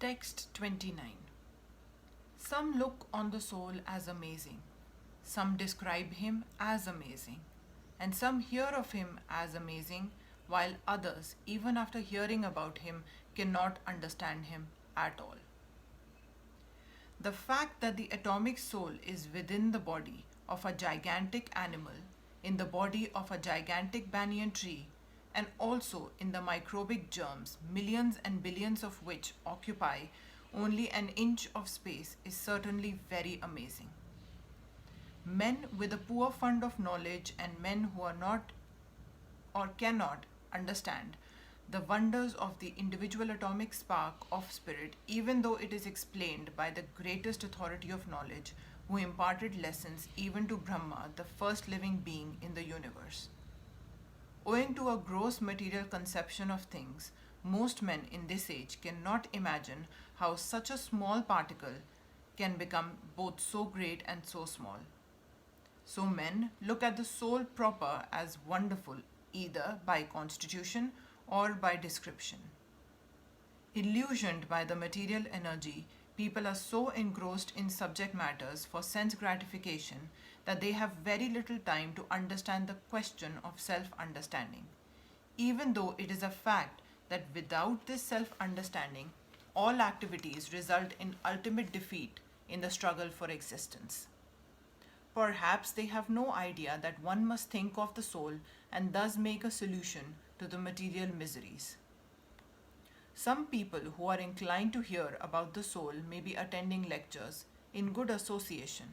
Text 29. Some look on the soul as amazing, some describe him as amazing, and some hear of him as amazing, while others, even after hearing about him, cannot understand him at all. The fact that the atomic soul is within the body of a gigantic animal, in the body of a gigantic banyan tree, and also in the microbic germs, millions and billions of which occupy only an inch of space, is certainly very amazing. Men with a poor fund of knowledge and men who are not or cannot understand the wonders of the individual atomic spark of spirit, even though it is explained by the greatest authority of knowledge, who imparted lessons even to Brahma, the first living being in the universe. Owing to a gross material conception of things, most men in this age cannot imagine how such a small particle can become both so great and so small. So men look at the soul proper as wonderful, either by constitution or by description. Illusioned by the material energy, people are so engrossed in subject matters for sense gratification that they have very little time to understand the question of self-understanding, even though it is a fact that without this self-understanding, all activities result in ultimate defeat in the struggle for existence. Perhaps they have no idea that one must think of the soul and thus make a solution to the material miseries. Some people who are inclined to hear about the soul may be attending lectures in good association,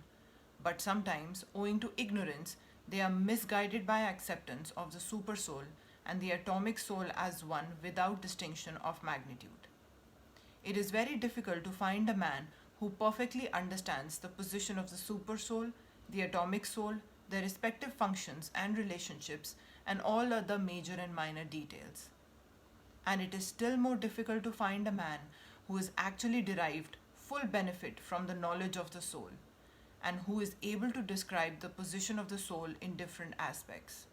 but sometimes, owing to ignorance, they are misguided by acceptance of the super soul and the atomic soul as one without distinction of magnitude. It is very difficult to find a man who perfectly understands the position of the super soul, the atomic soul, their respective functions and relationships, and all other major and minor details. And it is still more difficult to find a man who has actually derived full benefit from the knowledge of the soul, and who is able to describe the position of the soul in different aspects.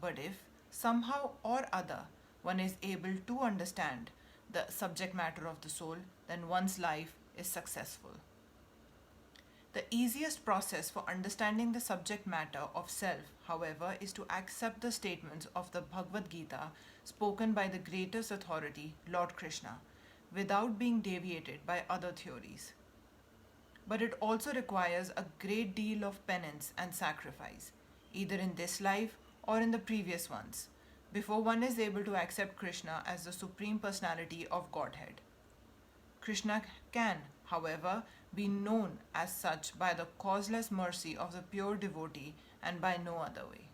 But if, somehow or other, one is able to understand the subject matter of the soul, then one's life is successful. The easiest process for understanding the subject matter of self, however, is to accept the statements of the Bhagavad-Gita spoken by the greatest authority, Lord Krishna, without being deviated by other theories. But it also requires a great deal of penance and sacrifice, either in this life or in the previous ones, before one is able to accept Krishna as the Supreme Personality of Godhead. Krishna can, however, be known as such by the causeless mercy of the pure devotee and by no other way.